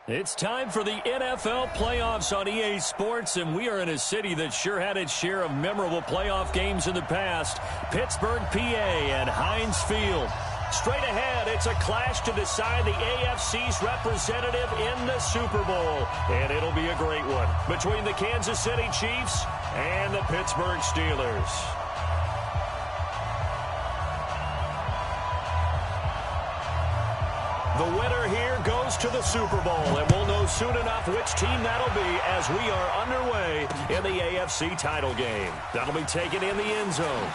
It's time for the NFL playoffs on EA Sports, and we are in a city that sure had its share of memorable playoff games in the past. Pittsburgh, PA at Heinz Field. Straight ahead, it's a clash to decide the AFC's representative in the Super Bowl. And it'll be a great one between the Kansas City Chiefs and the Pittsburgh Steelers. The winner here goes to the Super Bowl, and we'll know soon enough which team that'll be as we are underway in the AFC title game. That'll be taken in the end zone.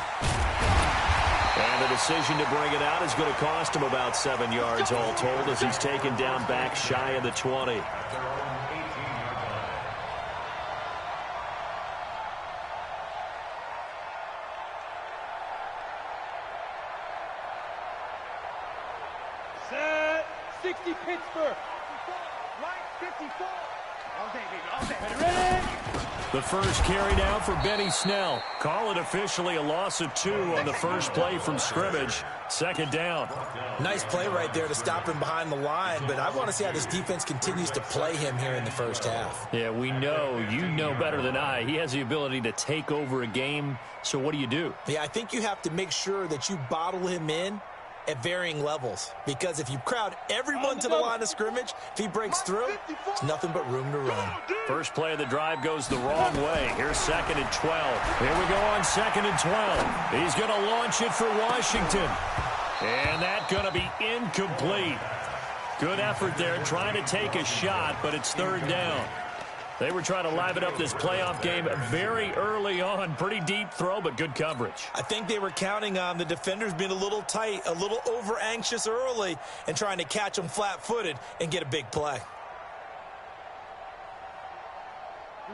And the decision to bring it out is going to cost him about 7 yards all told as he's taken down back shy of the 20. Pittsburgh, right 54. All day, baby, all day. Ready? The first carry down for Benny Snell. Call it officially a loss of 2 on the first play from scrimmage. Second down. Nice play right there to stop him behind the line, but I want to see how this defense continues to play him here in the first half. Yeah, we know, you know better than I. He has the ability to take over a game, so what do? Yeah, I think you have to make sure that you bottle him in at varying levels, because if you crowd everyone to the line of scrimmage, if he breaks through, there's nothing but room to run. First play of the drive goes the wrong way. Here's 2nd and 12. Here we go on 2nd and 12. He's going to launch it for Washington. And that's going to be incomplete. Good effort there trying to take a shot, but it's 3rd down. They were trying to liven up this playoff game very early on. Pretty deep throw, but good coverage. I think they were counting on the defenders being a little tight, a little over-anxious early, and trying to catch them flat-footed and get a big play.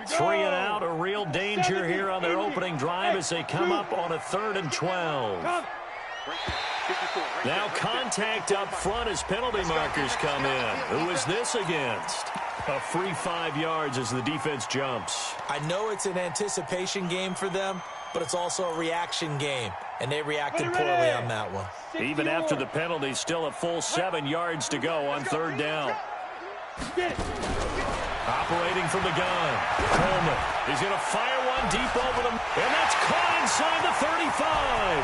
3 and out, a real danger here on their opening drive as they come up on a 3rd and 12. Now contact up front as penalty markers come in. Who is this against? A free 5 yards as the defense jumps. I know it's an anticipation game for them, but it's also a reaction game, and they reacted poorly on that one. Even after the penalty, still a full 7 yards to go on 3rd down. Operating from the gun, Coleman. He's going to fire one deep over them, and that's caught inside the 35.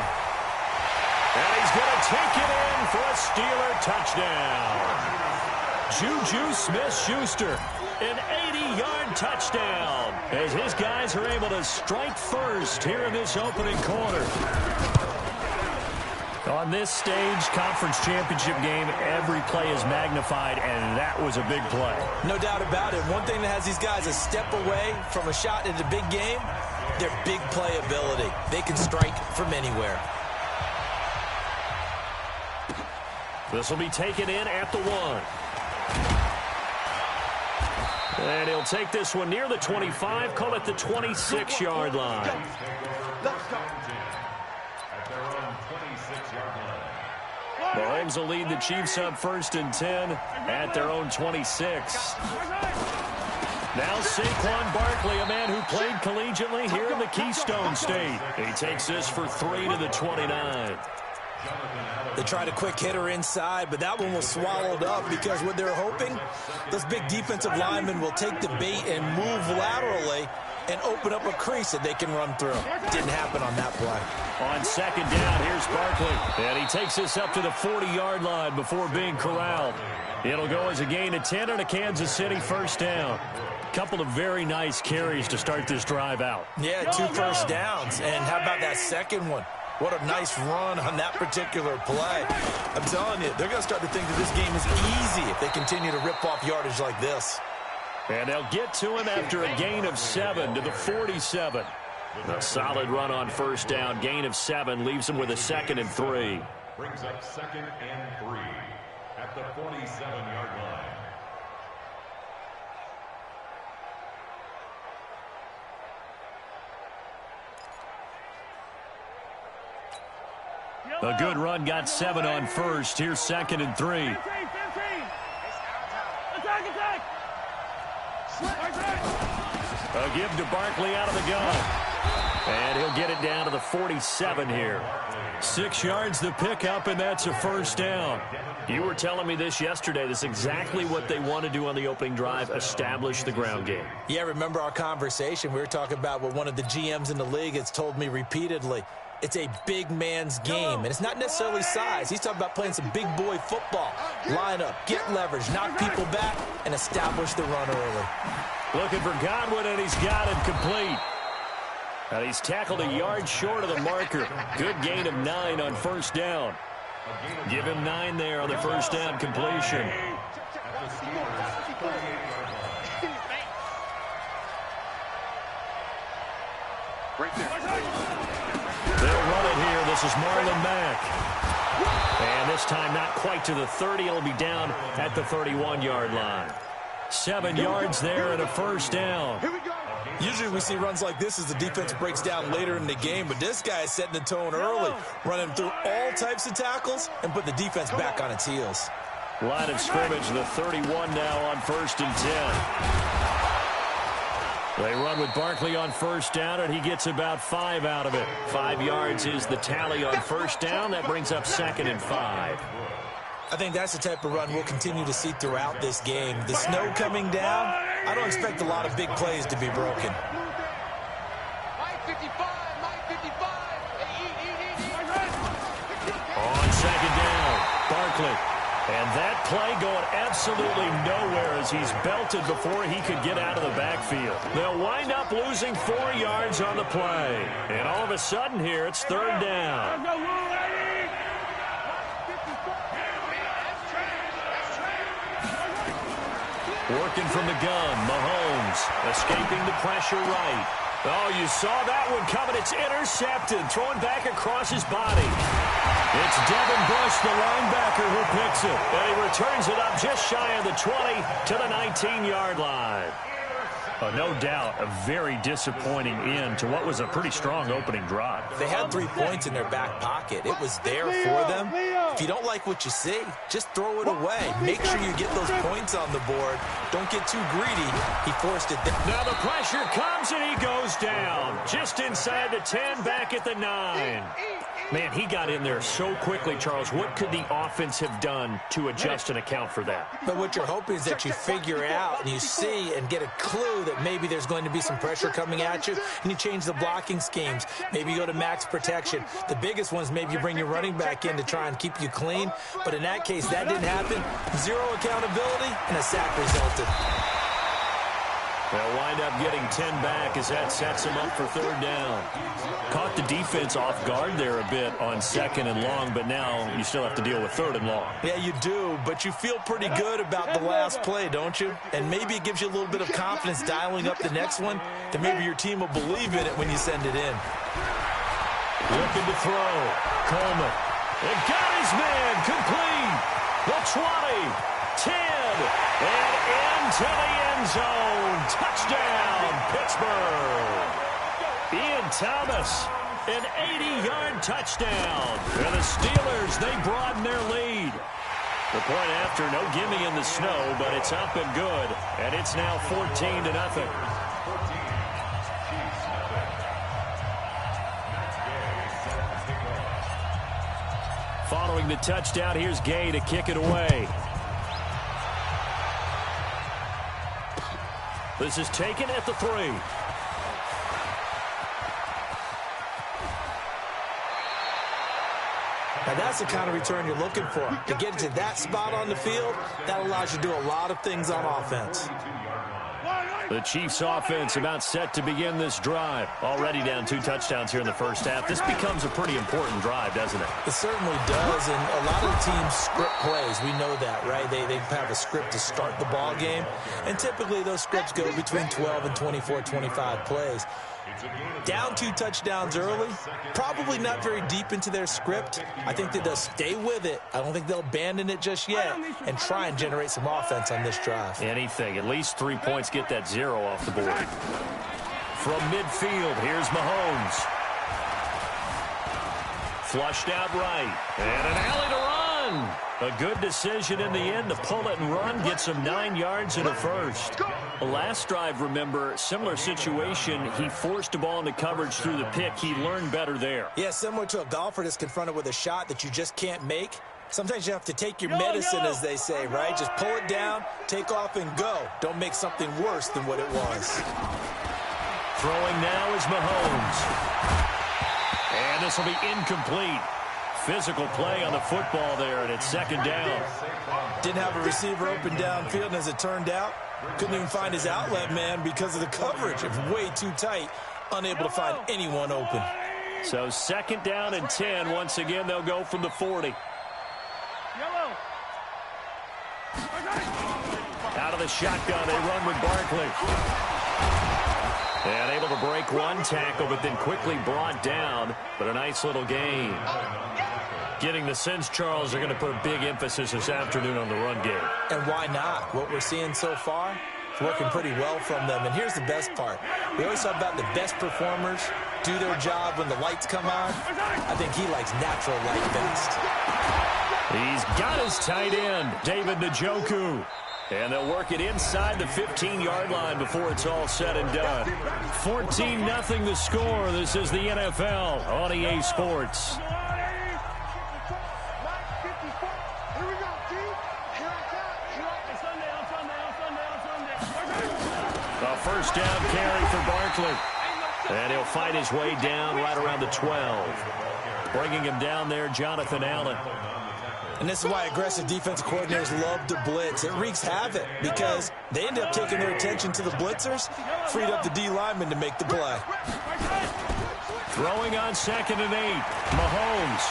And he's going to take it in for a Steeler touchdown. Juju Smith-Schuster, an 80-yard touchdown, as his guys are able to strike first here in this opening quarter. On this stage, conference championship game, every play is magnified, and that was a big play. No doubt about it. One thing that has these guys a step away from a shot in a big game, their big play ability. They can strike from anywhere. This will be taken in at the 1. And he'll take this one near the 25, call it the 26-yard line. Mahomes will lead the Chiefs up 1st and 10 at their own 26. Now Saquon Barkley, a man who played collegiately here in the Keystone State. He takes this for 3 to the 29. They tried a quick hitter inside, but that one was swallowed up because what they're hoping, those big defensive linemen will take the bait and move laterally and open up a crease that they can run through. Didn't happen on that play. On 2nd down, here's Barkley. And he takes this up to the 40-yard line before being corralled. It'll go as a gain of 10 and a Kansas City 1st down. Couple of very nice carries to start this drive out. Yeah, 2 first downs. And how about that second one? What a nice run on that particular play. I'm telling you, they're going to start to think that this game is easy if they continue to rip off yardage like this. And they'll get to him after a gain of 7 to the 47. A solid run on 1st down. Gain of 7 leaves him with a 2nd and 3. Brings up 2nd and 3 at the 47-yard line. A good run got 7 on 1st. Here's 2nd and 3. A give to Barkley out of the gun. And he'll get it down to the 47 here. 6 yards the pickup, and that's a first down. You were telling me this yesterday. This is exactly what they want to do on the opening drive, establish the ground game. Yeah, remember our conversation? We were talking about what one of the GMs in the league has told me repeatedly. It's a big man's game, and it's not necessarily size. He's talking about playing some big boy football. Line up, get leverage, knock people back, and establish the run early. Looking for Godwin, and he's got it complete. And he's tackled a yard short of the marker. Good gain of 9 on first down. Give him 9 there on the first down completion. Right there. They'll run it here. This is Marlon Mack. And this time not quite to the 30. It'll be down at the 31-yard line. 7 yards there and a first down. Here we go. Usually we see runs like this as the defense breaks down later in the game, but this guy is setting the tone early, running through all types of tackles and put the defense back on its heels. Line of scrimmage, the 31 now on 1st and 10. They run with Barkley on first down, and he gets about 5 out of it. 5 yards is the tally on first down. That brings up 2nd and 5. I think that's the type of run we'll continue to see throughout this game. The snow coming down, I don't expect a lot of big plays to be broken. On 2nd down, Barkley. And that play going absolutely nowhere as he's belted before he could get out of the backfield. They'll wind up losing 4 yards on the play. And all of a sudden here, it's 3rd down. Working from the gun, Mahomes escaping the pressure right. Oh, you saw that one coming. It's intercepted, thrown back across his body. It's Devin Bush, the linebacker, who picks it. And he returns it up just shy of the 20 to the 19-yard line. No doubt, a very disappointing end to what was a pretty strong opening drive. They had 3 points in their back pocket. It was there for them. If you don't like what you see, just throw it away. Make sure you get those points on the board. Don't get too greedy. He forced it down. Now the pressure comes, and he goes down. Just inside the 10, back at the 9. Man, he got in there so quickly, Charles. What could the offense have done to adjust and account for that? But what you're hoping is that you figure out and you see and get a clue that maybe there's going to be some pressure coming at you, and you change the blocking schemes. Maybe you go to max protection. The biggest ones, maybe you bring your running back in to try and keep you clean. But in that case, that didn't happen. 0 accountability, and a sack resulted. They'll wind up getting 10 back as that sets them up for 3rd down. Caught the defense off guard there a bit on 2nd and long, but now you still have to deal with 3rd and long. Yeah, you do, but you feel pretty good about the last play, don't you? And maybe it gives you a little bit of confidence dialing up the next one, that maybe your team will believe in it when you send it in. Looking to throw. Coleman. It got his man complete. The 20, 10, and into the end zone. Touchdown, Pittsburgh. Ian Thomas, an 80-yard touchdown. And the Steelers, they broaden their lead. The point after, no gimme in the snow, but it's up and good. And it's now 14-0. Following the touchdown, here's Gay to kick it away. This is taken at the 3. Now that's the kind of return you're looking for. To get to that spot on the field, that allows you to do a lot of things on offense. The Chiefs offense about set to begin this drive. Already down 2 touchdowns here in the first half. This becomes a pretty important drive, doesn't it? It certainly does, and a lot of the teams script plays. We know that, right? They have a script to start the ball game, and typically those scripts go between 12 and 24, 25 plays. Down 2 touchdowns early, probably not very deep into their script. I think that they'll stay with it. I don't think they'll abandon it just yet and try and generate some offense on this drive. Anything. At least 3 points, get that 0 off the board. From midfield, here's Mahomes. Flushed out right. And an alley to run. in. A good decision in the end to pull it and run, get some 9 yards and a first. The last drive, remember, similar situation. He forced the ball into coverage through the pick. He learned better there. Yeah, similar to a golfer that's confronted with a shot that you just can't make. Sometimes you have to take your medicine, as they say, right? Just pull it down, take off, and go. Don't make something worse than what it was. Throwing now is Mahomes. And this will be incomplete. Physical play on the football there, and it's second down. Didn't have a receiver open downfield, and as it turned out, couldn't even find his outlet man because of the coverage. It was way too tight, unable to find anyone open. So second down and 10. Once again, they'll go from the 40. Out of the shotgun, they run with Barkley. And able to break one tackle, but then quickly brought down. But a nice little gain. Getting the sense, Charles, are going to put a big emphasis this afternoon on the run game. And why not? What we're seeing so far is working pretty well from them. And here's the best part. We always talk about the best performers do their job when the lights come on. I think he likes natural light best. He's got his tight end, David Njoku. And they'll work it inside the 15-yard line before it's all said and done. 14-0 the score. This is the NFL on EA Sports. A first down carry for Barkley. And he'll fight his way down right around the 12. Bringing him down there, Jonathan Allen. And this is why aggressive defensive coordinators love to blitz. It wreaks havoc because they end up taking their attention to the blitzers, freed up the D lineman to make the play. Throwing on 2nd and 8. Mahomes.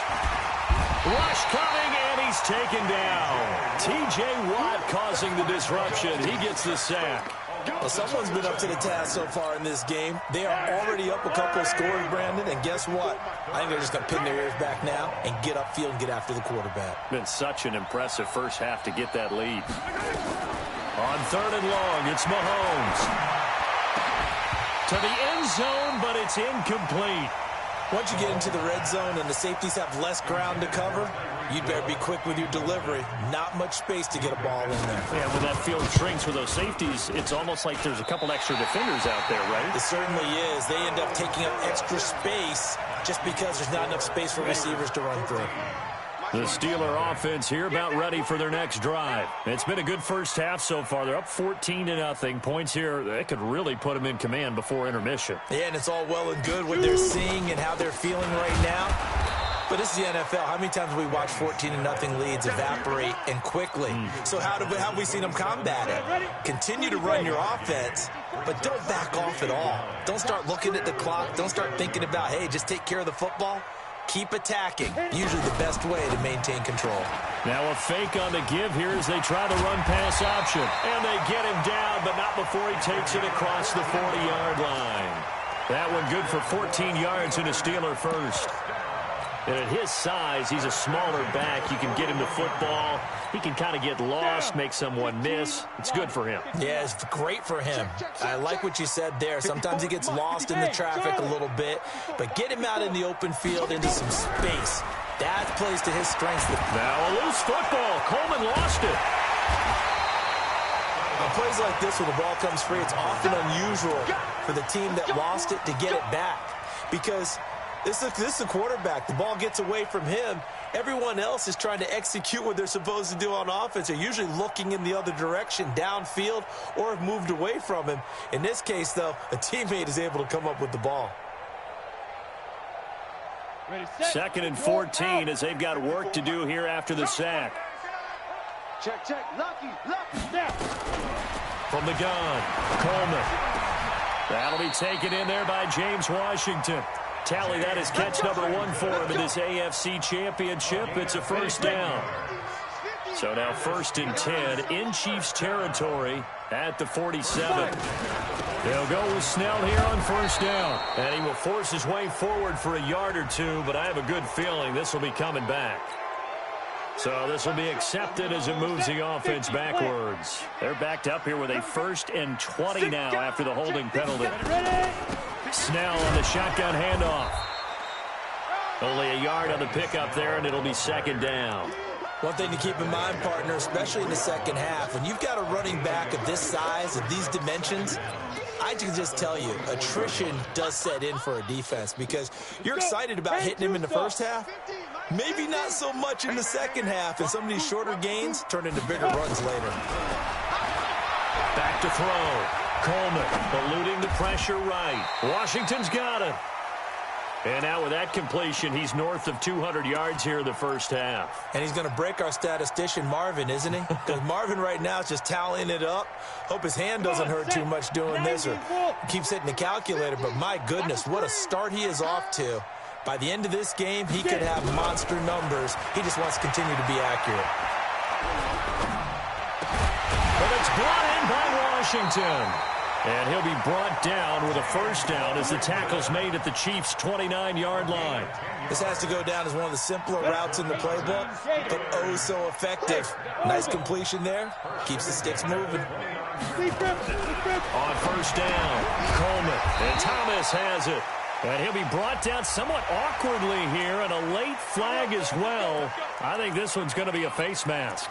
Rush coming, and he's taken down. T.J. Watt causing the disruption. He gets the sack. Well, someone's been up to the task so far in this game. They are already up a couple of scores, Brandon, and guess what? I think they're just going to pin their ears back now and get upfield and get after the quarterback. Been such an impressive first half to get that lead. On 3rd and long, it's Mahomes. To the end zone, but it's incomplete. Once you get into the red zone and the safeties have less ground to cover, you'd better be quick with your delivery. Not much space to get a ball in there. Yeah, when that field shrinks with those safeties, it's almost like there's a couple extra defenders out there, right? It certainly is. They end up taking up extra space just because there's not enough space for receivers to run through. The Steeler offense here about ready for their next drive. It's been a good first half so far. They're up 14-0. Points here, they could really put them in command before intermission. Yeah, and it's all well and good what they're seeing and how they're feeling right now. But this is the NFL. How many times have we watched 14-0 leads evaporate and quickly? So how have we seen them combat it? Continue to run your offense, but don't back off at all. Don't start looking at the clock. Don't start thinking about, hey, just take care of the football. Keep attacking. Usually the best way to maintain control. Now a fake on the give here as they try the run-pass option. And they get him down, but not before he takes it across the 40-yard line. That one good for 14 yards and a Steeler first. And at his size, he's a smaller back. You can get him the football. He can kind of get lost, make someone miss. It's good for him. Yeah, it's great for him. I like what you said there. Sometimes he gets lost in the traffic a little bit, but get him out in the open field into some space. That plays to his strengths. Now a loose football. Coleman lost it. On plays like this, when the ball comes free, it's often unusual for the team that lost it to get it back because this is the quarterback. The ball gets away from him. Everyone else is trying to execute what they're supposed to do on offense. They're usually looking in the other direction, downfield, or have moved away from him. In this case, though, a teammate is able to come up with the ball. 2nd and 14 as they've got work to do here after the sack. Check, check. Lucky, snap. From the gun, Coleman. That'll be taken in there by James Washington. Tally, that is catch number 1 for him in this AFC championship. It's a first down. So now 1st and 10 in Chiefs territory at the 47. They'll go with Snell here on first down. And he will force his way forward for a yard or two, but I have a good feeling this will be coming back. So this will be accepted as it moves the offense backwards. They're backed up here with a 1st and 20 now after the holding penalty. Snell on the shotgun handoff. Only a yard on the pickup there, and it'll be 2nd down. One thing to keep in mind, partner, especially in the second half, when you've got a running back of this size, of these dimensions, I can just tell you, attrition does set in for a defense because you're excited about hitting him in the first half. Maybe not so much in the second half, and some of these shorter gains turn into bigger runs later. Back to throw. Coleman eluding the pressure right. Washington's got it. And now with that completion, he's north of 200 yards here in the first half. And he's going to break our statistician, Marvin, isn't he? Because Marvin right now is just tallying it up. Hope his hand doesn't hurt too much doing this or keeps hitting the calculator. But my goodness, what a start he is off to. By the end of this game, he could have monster numbers. He just wants to continue to be accurate. But it's brought in by Washington. And he'll be brought down with a first down as the tackle's made at the Chiefs' 29-yard line. This has to go down as one of the simpler routes in the playbook, but oh so effective. Nice completion there. Keeps the sticks moving. On first down, Coleman. And Thomas has it. And he'll be brought down somewhat awkwardly here, and a late flag as well. I think this one's going to be a face mask.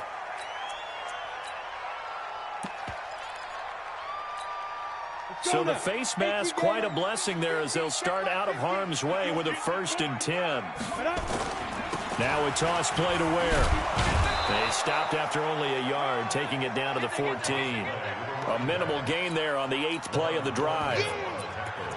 So the face mask, quite a blessing there as they'll start out of harm's way with a 1st and 10. Now a toss play to Ware. They stopped after only a yard, taking it down to the 14. A minimal gain there on the 8th play of the drive.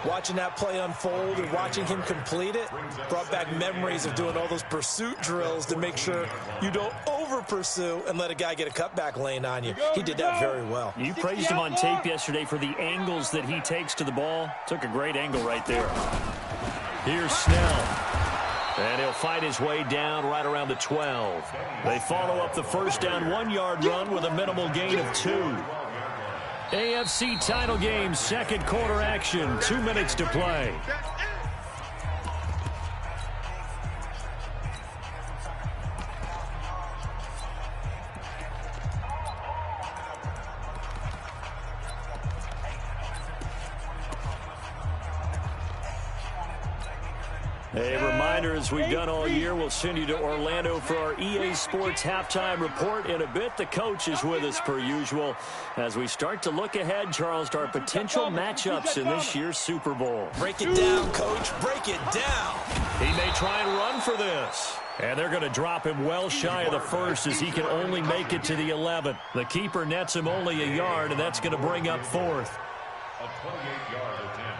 Watching that play unfold and watching him complete it brought back memories of doing all those pursuit drills to make sure you don't over-pursue and let a guy get a cutback lane on you. He did that very well. You praised him on tape yesterday for the angles that he takes to the ball. Took a great angle right there. Here's Snell. And he'll fight his way down right around the 12. They follow up the first down 1-yard run with a minimal gain of 2. AFC title game, second quarter action, 2 minutes to play. A reminder, as we've done all year, we'll send you to Orlando for our EA Sports halftime report in a bit. The coach is with us per usual as we start to look ahead, Charles, to our potential matchups in this year's Super Bowl. Break it down, coach. Break it down. He may try and run for this. And they're going to drop him well shy of the 1st as he can only make it to the 11th. The keeper nets him only a yard, and that's going to bring up 4th. A 28-yard attempt.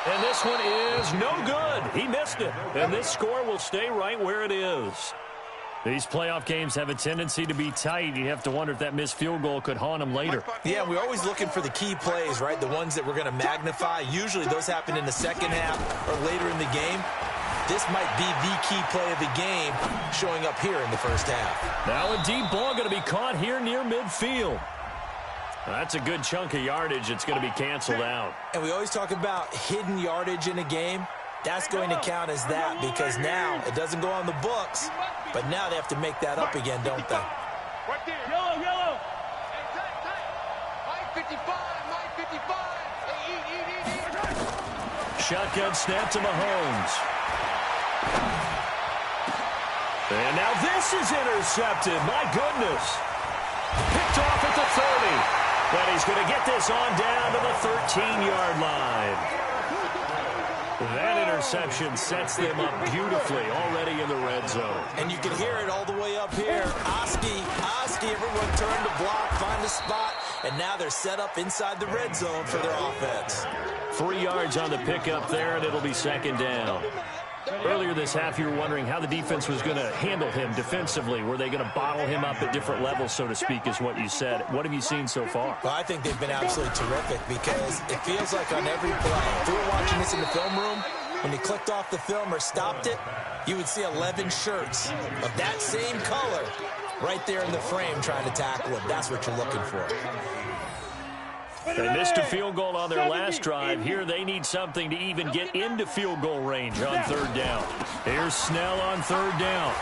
And this one is no good. He missed it. And this score will stay right where it is. These playoff games have a tendency to be tight. You have to wonder if that missed field goal could haunt them later. Yeah, we're always looking for the key plays, right? The ones that we're going to magnify. Usually those happen in the second half or later in the game. This might be the key play of the game showing up here in the first half. Now a deep ball going to be caught here near midfield. That's a good chunk of yardage. It's going to be canceled out. And we always talk about hidden yardage in a game. That's going to count as that because now it doesn't go on the books, but now they have to make that up again, don't they? Right there. Yellow, yellow. Hey, tight. My 55. Hey, eat. Shotgun snap to Mahomes. And now this is intercepted. My goodness. Picked off at the 30. But he's going to get this on down to the 13-yard line. That interception sets them up beautifully already in the red zone. And you can hear it all the way up here. Oski, everyone turned to block, find a spot, and now they're set up inside the red zone for their offense. 3 yards on the pickup there, and it'll be second down. Earlier this half, you were wondering how the defense was going to handle him defensively. Were they going to bottle him up at different levels, so to speak, is what you said. What have you seen so far? Well, I think they've been absolutely terrific because it feels like on every play, if we were watching this in the film room, when he clicked off the film or stopped it, you would see 11 shirts of that same color right there in the frame trying to tackle him. That's what you're looking for. They missed a field goal on their last drive. Here they need something to even get into field goal range on third down. Here's Snell on third down.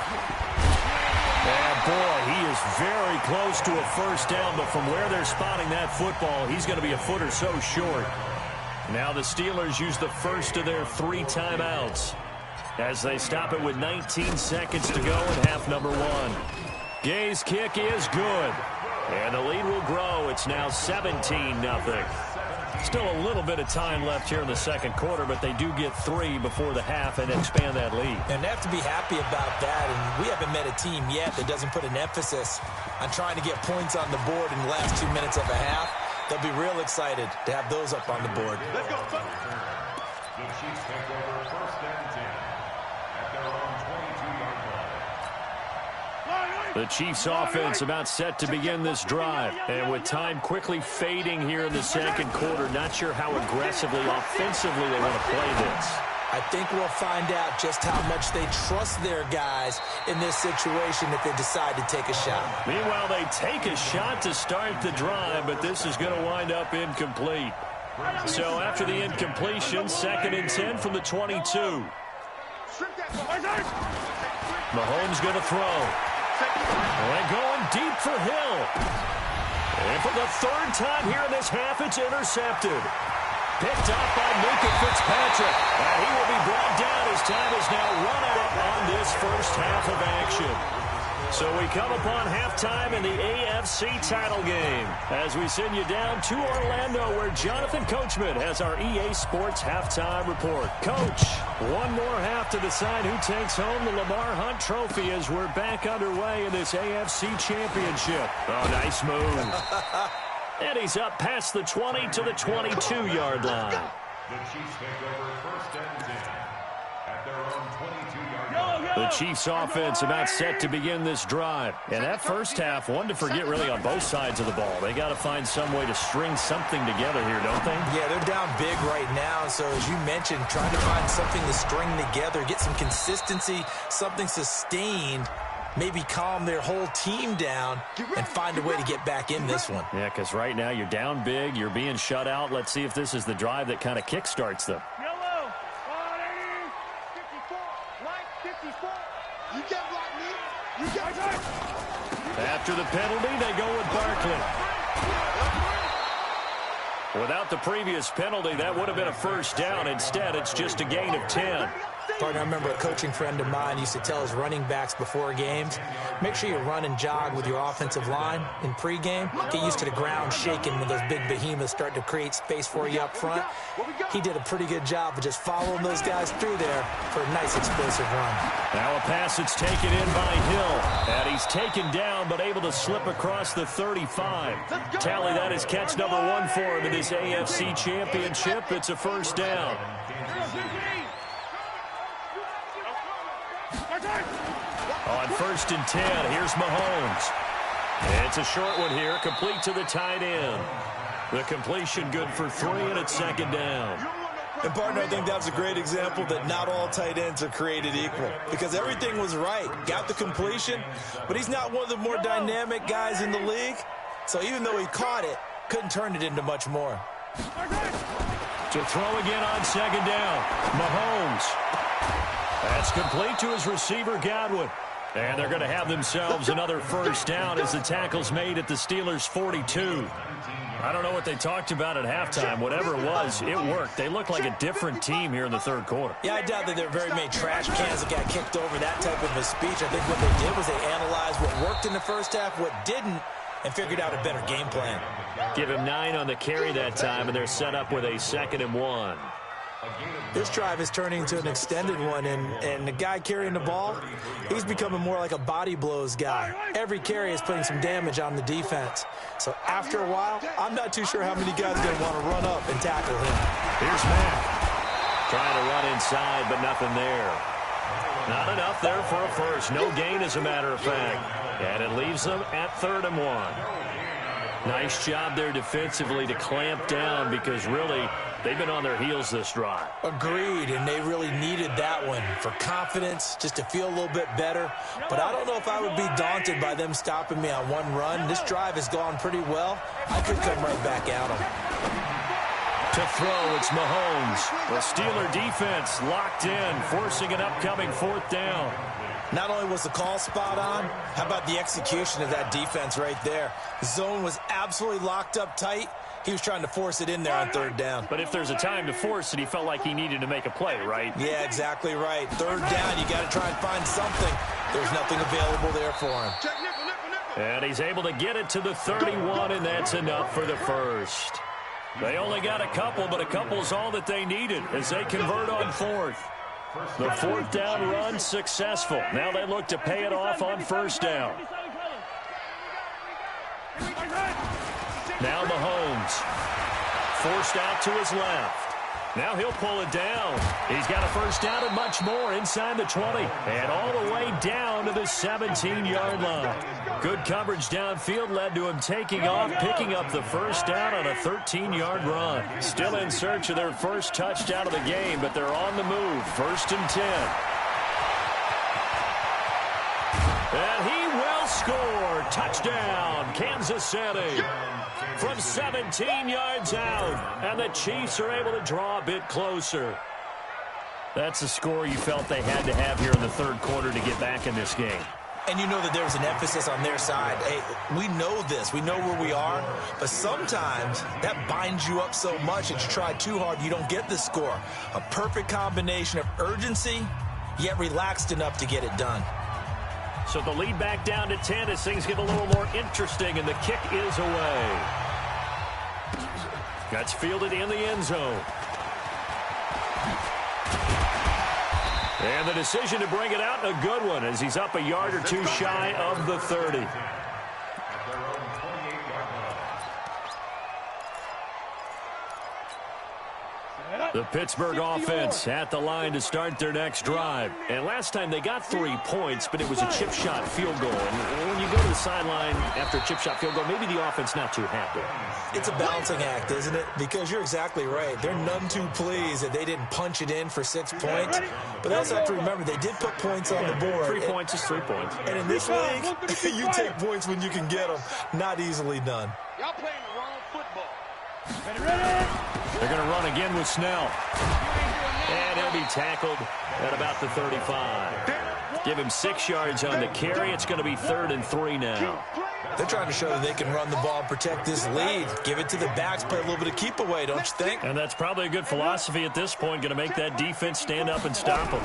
And boy, he is very close to a first down, but from where they're spotting that football, he's going to be a foot or so short. Now the Steelers use the first of their 3 timeouts as they stop it with 19 seconds to go in half number 1. Gay's kick is good, and the lead will grow. It's now 17-0. Still a little bit of time left here in the second quarter, but they do get 3 before the half and expand that lead. And they have to be happy about that, and we haven't met a team yet that doesn't put an emphasis on trying to get points on the board in the last 2 minutes of a half. They'll be real excited to have those up on the board. Let's go. The Chiefs take over first and 10 at their own 22-yard line. The Chiefs offense about set to begin this drive. And with time quickly fading here in the second quarter, not sure how aggressively, offensively they want to play this. I think we'll find out just how much they trust their guys in this situation if they decide to take a shot. Meanwhile, they take a shot to start the drive, but this is going to wind up incomplete. So after the incompletion, 2nd and 10 from the 22. Mahomes going to throw. And going deep for Hill. And for the 3rd time here in this half, it's intercepted. Picked up by Minka Fitzpatrick. And he will be brought down as time is now run out on this first half of action. So we come upon halftime in the AFC title game as we send you down to Orlando where Jonathan Coachman has our EA Sports halftime report. Coach, one more half to decide who takes home the Lamar Hunt Trophy as we're back underway in this AFC Championship. Oh, nice move. And he's up past the 20 to the 22-yard line. The Chiefs take over first and 10 at their own 22-yard line. The Chiefs offense about set to begin this drive. And that first half, one to forget really on both sides of the ball. They got to find some way to string something together here, don't they? Yeah, they're down big right now. So as you mentioned, trying to find something to string together, get some consistency, something sustained, maybe calm their whole team down and find a way to get back in this one. Yeah, because right now you're down big, you're being shut out. Let's see if this is the drive that kind of kickstarts them. Yellow, 54, line 54. You get blocked, me. You get After the penalty, they go with Barkley. Without the previous penalty, that would have been a first down. Instead, it's just a gain of 10. Partner, I remember a coaching friend of mine used to tell his running backs before games, make sure you run and jog with your offensive line in pregame. Get used to the ground shaking when those big behemoths start to create space for you up front. He did a pretty good job of just following those guys through there for a nice explosive run. Now a pass that's taken in by Hill. And he's taken down but able to slip across the 35. Tally that is catch number 1 for him in this AFC Championship. It's a first down. On 1st and 10, here's Mahomes. It's a short one here, complete to the tight end. The completion good for 3, and it's 2nd down. And, partner, I think that was a great example that not all tight ends are created equal because everything was right. Got the completion, but he's not one of the more dynamic guys in the league. So even though he caught it, couldn't turn it into much more. To throw again on 2nd down, Mahomes. That's complete to his receiver, Godwin. And they're going to have themselves another first down as the tackle's made at the Steelers' 42. I don't know what they talked about at halftime. Whatever it was, it worked. They look like a different team here in the 3rd quarter. Yeah, I doubt that there are very many trash cans that got kicked over that type of a speech. I think what they did was they analyzed what worked in the first half, what didn't, and figured out a better game plan. Give him 9 on the carry that time, and they're set up with a 2nd and 1. This drive is turning into an extended one, and the guy carrying the ball, he's becoming more like a body blows guy. Every carry is putting some damage on the defense. So after a while, I'm not too sure how many guys are going to want to run up and tackle him. Here's Mack. Trying to run inside, but nothing there. Not enough there for a first. No gain, as a matter of fact. And it leaves them at 3rd and 1. Nice job there defensively to clamp down because really they've been on their heels this drive. Agreed, and they really needed that one for confidence, just to feel a little bit better. But I don't know if I would be daunted by them stopping me on one run. This drive has gone pretty well. I could come right back at them. To throw, it's Mahomes. The Steeler defense locked in, forcing an upcoming 4th down. Not only was the call spot on, how about the execution of that defense right there? The zone was absolutely locked up tight, He was trying to force it in there on third down. But if there's a time to force it, he felt like he needed to make a play, right? Yeah, exactly right. Third down, you got to try and find something. There's nothing available there for him. And he's able to get it to the 31, and that's enough for the first. They only got a couple, but a couple's all that they needed as they convert on fourth. The fourth down run successful. Now they look to pay it off on first down. Now Mahomes, forced out to his left. Now he'll pull it down. He's got a first down and much more inside the 20. And all the way down to the 17-yard line. Good coverage downfield led to him taking off, picking up the first down on a 13-yard run. Still in search of their first touchdown of the game, but they're on the move. First and 10. And he will score. Touchdown, Kansas City. From 17 yards out, and the Chiefs are able to draw a bit closer. That's the score you felt they had to have here in the third quarter to get back in this game. And you know that there was an emphasis on their side. Hey, we know this. We know where we are. But sometimes that binds you up so much that you try too hard, you don't get the score. A perfect combination of urgency, yet relaxed enough to get it done. So the lead back down to 10 as things get a little more interesting, and the kick is away. That's fielded in the end zone. And the decision to bring it out, a good one, as he's up a yard or two shy of the 30. The Pittsburgh offense at the line to start their next drive. And last time they got 3 points, but it was a chip shot field goal. And when you go to the sideline after a chip shot field goal, maybe the offense not too happy. It's a balancing act, isn't it? Because you're exactly right. They're none too pleased that they didn't punch it in for 6 points. But they also have to remember they did put points on the board. 3 points is 3 points. And in this league, you take points when you can get them. Not easily done. Y'all playing the wrong football. Ready? They're going to run again with Snell. And he'll be tackled at about the 35. Give him 6 yards on the carry. It's going to be 3rd and 3 now. They're trying to show that they can run the ball and protect this lead. Give it to the backs, play a little bit of keep away, don't you think? And that's probably a good philosophy at this point. Going to make that defense stand up and stop them.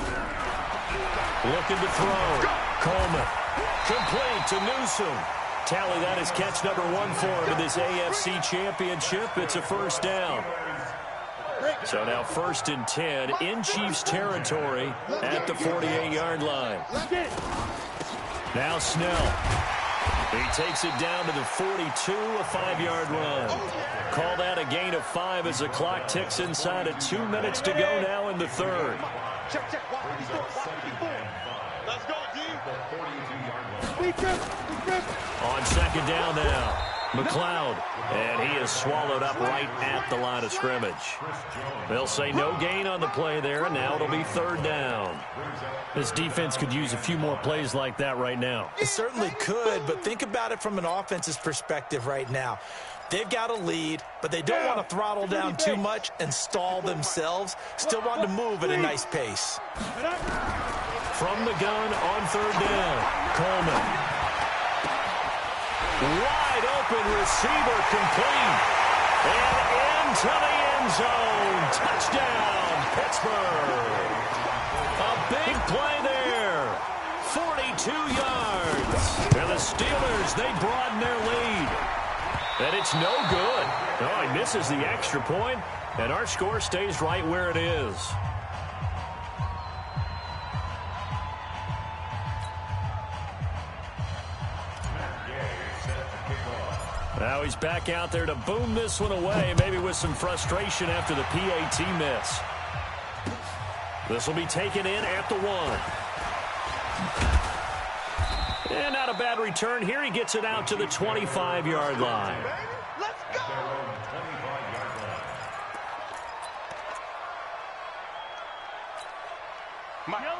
Looking to throw. Coleman. Complete to Newsom. Tally that as catch number 1 for him in this AFC championship. It's a first down. So now 1st and 10 in Chiefs territory at the 48-yard line. Now Snell. He takes it down to the 42, a 5-yard run. Call that a gain of 5 as the clock ticks inside of 2 minutes to go now in the third. Check. Let's go, D. On second down now, McLeod, and he is swallowed up right at the line of scrimmage. They'll say no gain on the play there, and now it'll be 3rd down. This defense could use a few more plays like that right now. It certainly could, but think about it from an offense's perspective right now. They've got a lead, but they don't want to throttle down too much and stall themselves. Still want to move at a nice pace. From the gun on 3rd down, Coleman. Wide open receiver complete. And into the end zone. Touchdown, Pittsburgh. A big play there. 42 yards. And the Steelers, they broaden their lead. And it's no good. Oh, he misses the extra point, and our score stays right where it is. Now he's back out there to boom this one away, maybe with some frustration after the PAT miss. This will be taken in at the 1. And not a bad return here. He gets it out to the 25-yard line. Let's go.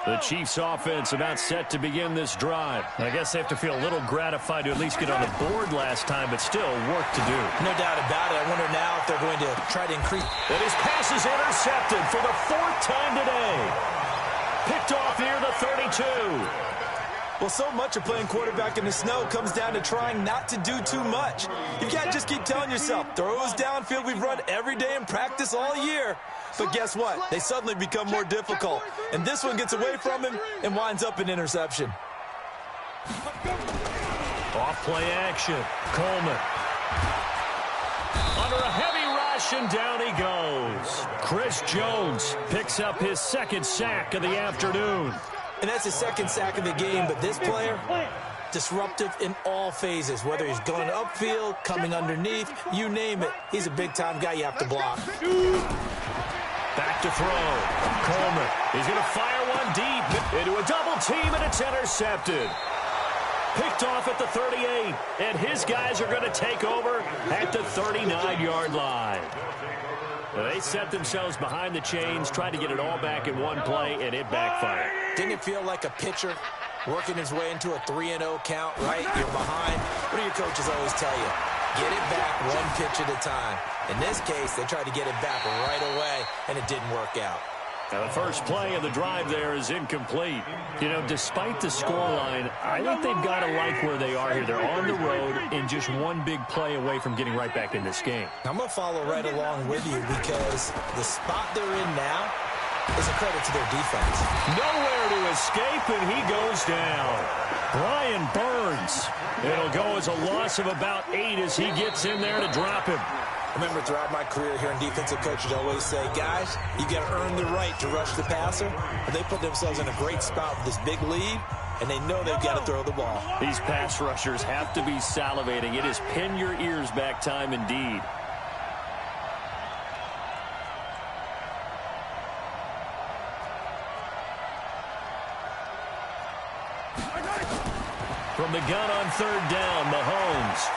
The Chiefs offense about set to begin this drive. I guess they have to feel a little gratified to at least get on the board last time, but still work to do. No doubt about it. I wonder now if they're going to try to increase. And his pass is intercepted for the 4th time today. Picked off near the 32. Well, so much of playing quarterback in the snow comes down to trying not to do too much. You can't just keep telling yourself, throws downfield we've run every day in practice all year. But guess what? They suddenly become more difficult. And this one gets away from him and winds up an interception. Off play action. Coleman. Under a heavy rush, and down he goes. Chris Jones picks up his second sack of the afternoon. And that's his second sack of the game, but this player, disruptive in all phases, whether he's going upfield, coming underneath, you name it. He's a big-time guy you have to block. Back to throw. Coleman. He's going to fire one deep into a double team, and it's intercepted. Picked off at the 38, and his guys are going to take over at the 39-yard line. They set themselves behind the chains, tried to get it all back in one play, and it backfired. Didn't it feel like a pitcher working his way into a 3-0 count, right? You're behind. What do your coaches always tell you? Get it back one pitch at a time. In this case, they tried to get it back right away, and it didn't work out. Now the first play of the drive there is incomplete. You know, despite the scoreline, I think they've got to like where they are here. They're on the road and just one big play away from getting right back in this game. I'm going to follow right along with you because the spot they're in now is a credit to their defense. Nowhere to escape, and he goes down. Brian Burns. It'll go as a loss of about 8 as he gets in there to drop him. I remember throughout my career hearing defensive coaches always say, guys, you got to earn the right to rush the passer. And they put themselves in a great spot with this big lead, and they know they've got to throw the ball. These pass rushers have to be salivating. It is pin your ears back time indeed. From the gun on third down, Mahomes.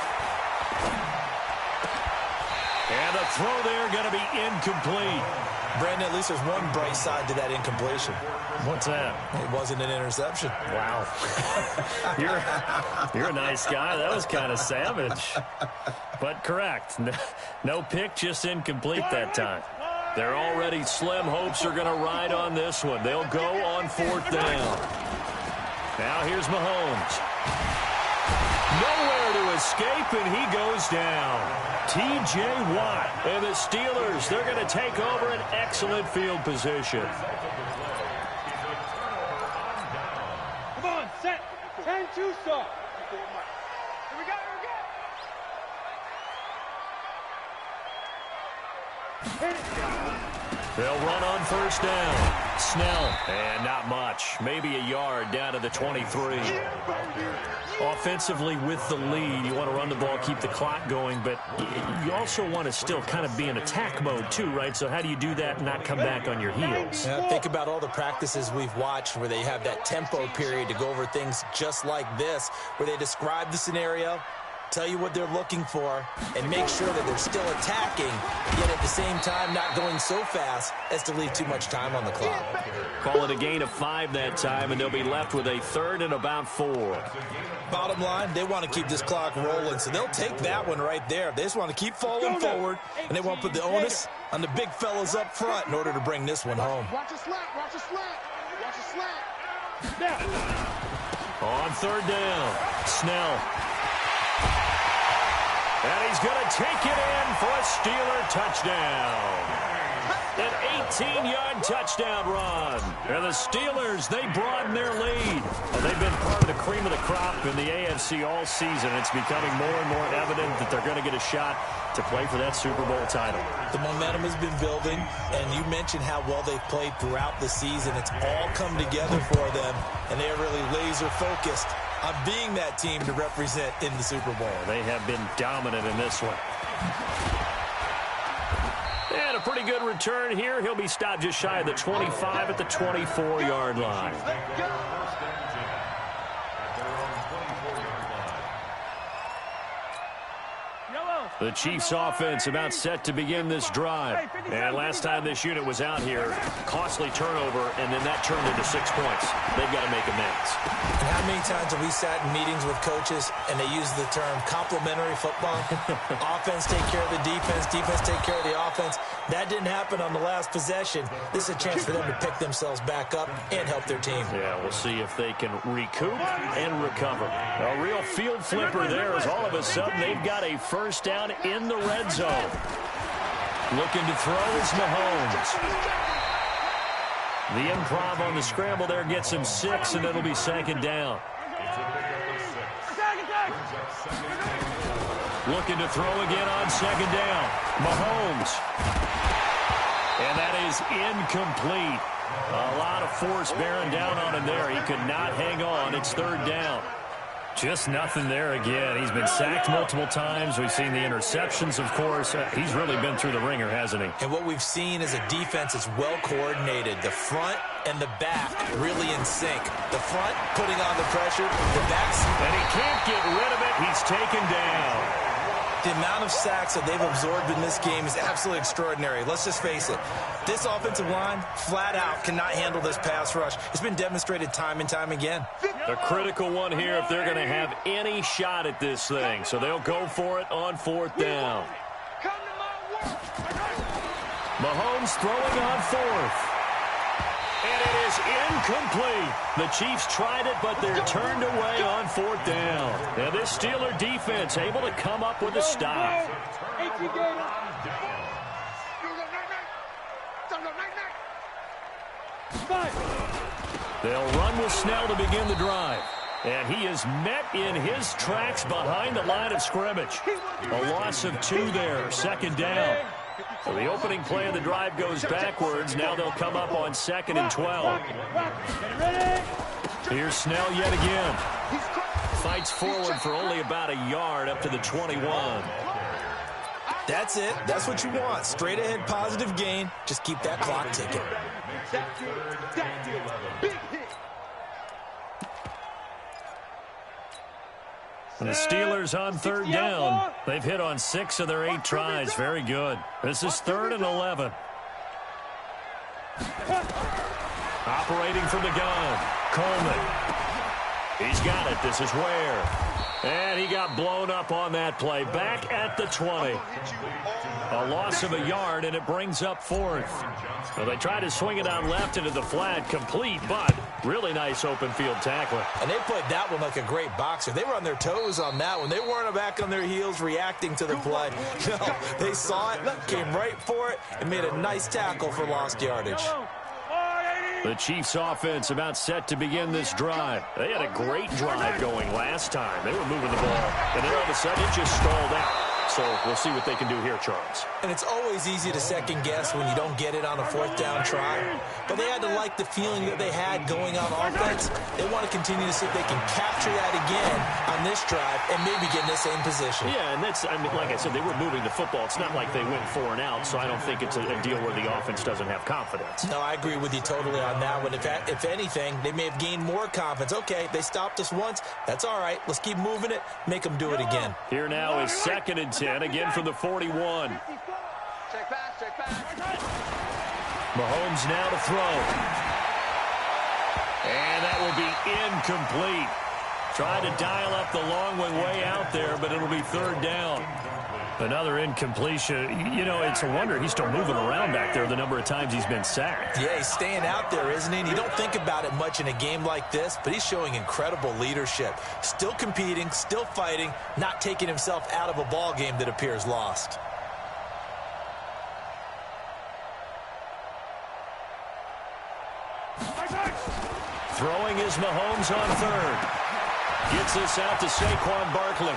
And the throw there going to be incomplete. Brandon, at least there's one bright side to that incompletion. What's that? It wasn't an interception. Wow. You're a nice guy. That was kind of savage. But correct. No pick, just incomplete that time. Their already slim hopes are going to ride on this one. They'll go on fourth down. Now here's Mahomes. Nowhere to escape, and he goes down. T.J. Watt and the Steelers, they're going to take over an excellent field position. Come on, set. 10-2 stop. Here we go, here we go. They'll run on first down. Snell, and not much. Maybe a yard down to the 23. Offensively with the lead, you want to run the ball, keep the clock going, but you also want to still kind of be in attack mode too, right? So how do you do that and not come back on your heels? Yeah, think about all the practices we've watched where they have that tempo period to go over things just like this, where they describe the scenario, tell you what they're looking for, and make sure that they're still attacking, yet at the same time not going so fast as to leave too much time on the clock. Call it a gain of 5 that time, and they'll be left with a 3rd and about 4. Bottom line, they want to keep this clock rolling, so they'll take that one right there. They just want to keep falling forward, and they want to put the onus on the big fellas up front in order to bring this one home. Watch a slap, watch a slap, watch a slap. Now. On third down, Snell. And he's going to take it in for a Steeler touchdown. An 18-yard touchdown run. And the Steelers, they broaden their lead. Well, they've been part of the cream of the crop in the AFC all season. It's becoming more and more evident that they're going to get a shot to play for that Super Bowl title. The momentum has been building, and you mentioned how well they've played throughout the season. It's all come together for them, and they are really laser-focused on being that team to represent in the Super Bowl. They have been dominant in this one. And a pretty good return here. He'll be stopped just shy of the 25 at the 24-yard line. The Chiefs offense about set to begin this drive. And last time this unit was out here, costly turnover, and then that turned into 6 points. They've got to make amends. And how many times have we sat in meetings with coaches and they use the term complementary football? Offense take care of the defense, defense take care of the offense. That didn't happen on the last possession. This is a chance for them to pick themselves back up and help their team. Yeah, we'll see if they can recoup and recover. A real field flipper there as all of a sudden they've got a first down in the red zone. Looking to throw is Mahomes. The improv on the scramble there gets him 6, and it'll be second down. Looking to throw again on second down. Mahomes. And that is incomplete. A lot of force bearing down on him there. He could not hang on. It's third down. Just nothing there again. He's been sacked multiple times. We've seen the interceptions, of course. He's really been through the ringer, hasn't he? And what we've seen is a defense that's well coordinated. The front and the back really in sync. The front putting on the pressure. The back's... And he can't get rid of it. He's taken down. The amount of sacks that they've absorbed in this game is absolutely extraordinary. Let's just face it. This offensive line, flat out, cannot handle this pass rush. It's been demonstrated time and time again. A critical one here if they're going to have any shot at this thing. So they'll go for it on fourth down. Mahomes throwing on fourth. And it is incomplete. The Chiefs tried it, but they're turned away on fourth down. Now this Steeler defense able to come up with a stop. They'll run with Snell to begin the drive. And he is met in his tracks behind the line of scrimmage. A loss of 2 there, second down. So the opening play of the drive goes backwards. Now they'll come up on 2nd and 12. Here's Snell yet again. Fights forward for only about a yard up to the 21. That's it. That's what you want. Straight ahead positive gain. Just keep that clock ticking. And the Steelers on third down. They've hit on 6 of their 8 tries. Very good. This is 3rd and 11. Operating from the gun. Coleman. He's got it. This is Ware. And he got blown up on that play. Back at the 20. A loss of a yard, and it brings up 4th. Well, they try to swing it out left into the flat. Complete, but really nice open field tackling. And they played that one like a great boxer. They were on their toes on that one. They weren't back on their heels reacting to the play. No, they saw it, came right for it, and made a nice tackle for lost yardage. The Chiefs offense about set to begin this drive. They had a great drive going last time. They were moving the ball, and then all of a sudden it just stalled out. So we'll see what they can do here, Charles. And it's always easy to second guess when you don't get it on a 4th down try. But they had to like the feeling that they had going on offense. They want to continue to see if they can capture that again on this drive and maybe get in the same position. Yeah, and that's, I mean, like I said, they were moving the football. It's not like they went 4 and out, so I don't think it's a deal where the offense doesn't have confidence. No, I agree with you totally on that one. If anything, they may have gained more confidence. Okay, they stopped us once. That's all right. Let's keep moving it. Make them do it again. Here now is 2nd and 10, again from the 41. Check back. Mahomes now to throw. And that will be incomplete. Try to dial up the long way out there, but it'll be 3rd down. Another incompletion. You know, it's a wonder he's still moving around back there the number of times he's been sacked. Yeah, he's staying out there, isn't he? And you don't think about it much in a game like this, but he's showing incredible leadership. Still competing, still fighting, not taking himself out of a ball game that appears lost. Throwing is Mahomes on 3rd. Gets this out to Saquon Barkley.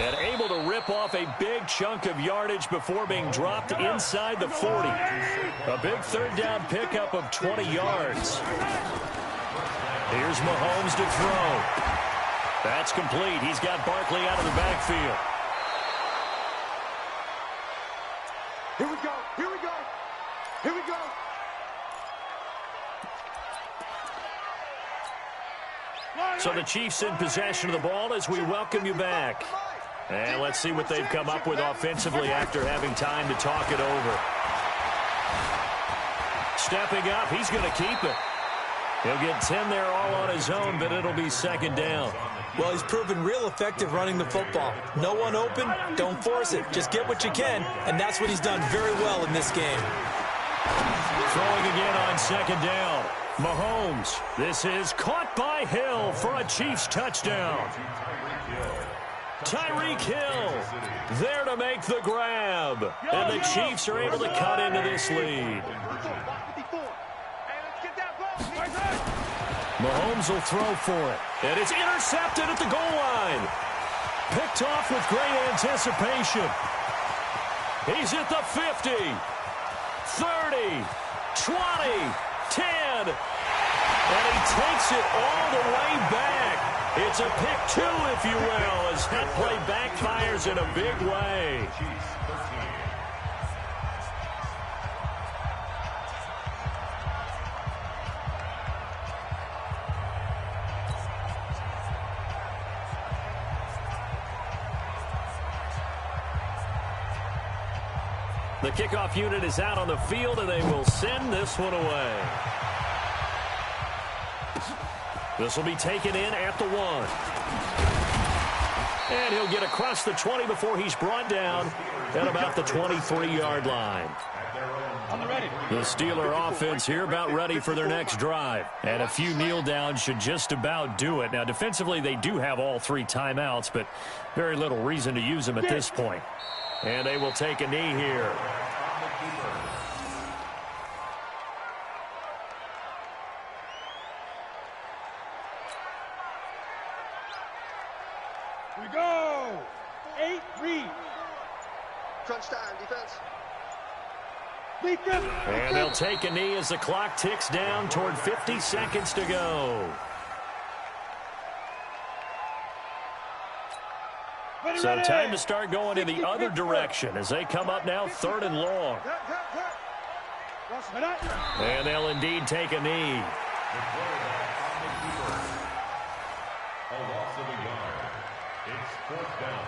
And able to rip off a big chunk of yardage before being dropped inside the 40. A big 3rd down pickup of 20 yards. Here's Mahomes to throw. That's complete. He's got Barkley out of the backfield. Here we go. So the Chiefs in possession of the ball as we welcome you back. And let's see what they've come up with offensively after having time to talk it over. Stepping up, he's going to keep it. He'll get 10 there all on his own, but it'll be second down. Well, he's proven real effective running the football. No one open, don't force it. Just get what you can, and that's what he's done very well in this game. Throwing again on second down. Mahomes. This is caught by Hill for a Chiefs touchdown. Tyreek Hill there to make the grab. And the Chiefs are able to cut into this lead. Mahomes will throw for it. And it's intercepted at the goal line. Picked off with great anticipation. He's at the 50, 30, 20, 10. And he takes it all the way back. It's a pick two, if you will, as that play backfires in a big way. The kickoff unit is out on the field, and they will send this one away. This will be taken in at the 1. And he'll get across the 20 before he's brought down at about the 23-yard line. The Steeler offense here about ready for their next drive. And a few kneel downs should just about do it. Now, defensively, they do have all 3 timeouts, but very little reason to use them at this point. And they will take a knee here. We go. 8-3. Crunch time, defense. Defense. And they'll take a knee as the clock ticks down toward 50 seconds to go. So time to start going in the other direction as they come up now 3rd and long. And they'll indeed take a knee. A loss of a yard. It's 4th down.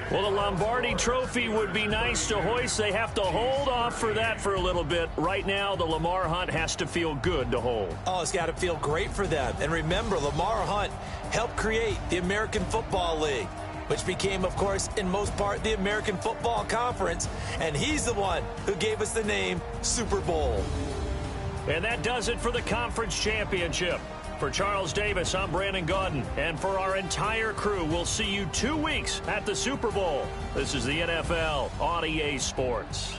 Well, the Lombardi Trophy would be nice to hoist. They have to hold off for that for a little bit. Right now, the Lamar Hunt has to feel good to hold. Oh, it's got to feel great for them. And remember, Lamar Hunt helped create the American Football League, which became, of course, in most part, the American Football Conference. And he's the one who gave us the name Super Bowl. And that does it for the conference championship. For Charles Davis, I'm Brandon Gaudin. And for our entire crew, we'll see you 2 weeks at the Super Bowl. This is the NFL on EA Sports.